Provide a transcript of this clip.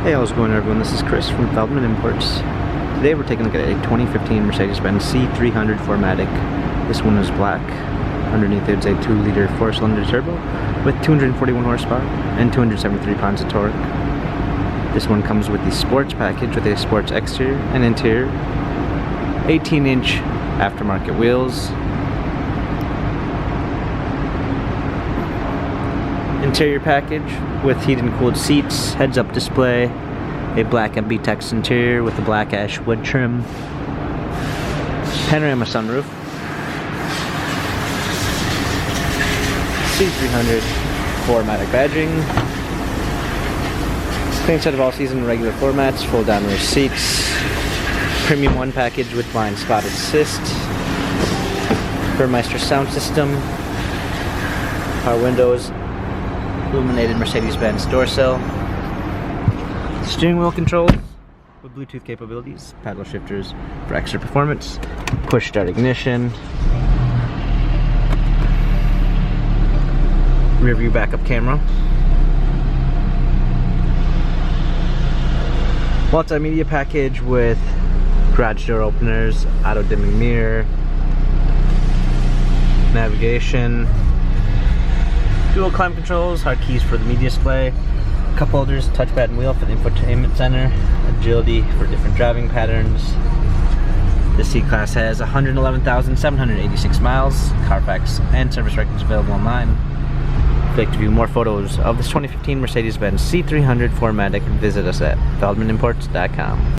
Hey, how's it going, everyone? This is Chris from Feldmann Imports. Today we're taking a look at a 2015 Mercedes-Benz C300 4MATIC. This one is black. Underneath it's a 2-liter 4-cylinder turbo with 241 horsepower and 273 pounds of torque. This one comes with the sports package with a sports exterior and interior, 18-inch aftermarket wheels, interior package with heated and cooled seats, heads-up display, a black MB text interior with a black ash wood trim, panorama sunroof, C300 4MATIC badging, clean set of all-season regular floor mats, fold-down rear seats, Premium 1 package with blind spot assist, Burmeister sound system, power windows, illuminated Mercedes-Benz door sill, steering wheel controls with Bluetooth capabilities, paddle shifters for extra performance, push start ignition, rear view backup camera, multimedia package with garage door openers, auto dimming mirror, navigation, dual climate controls, hard keys for the media display, cup holders, touchpad and wheel for the infotainment center, agility for different driving patterns. This C-Class has 111,786 miles, Carfax and service records available online. If you'd like to view more photos of this 2015 Mercedes-Benz C300 4MATIC, visit us at feldmanimports.com.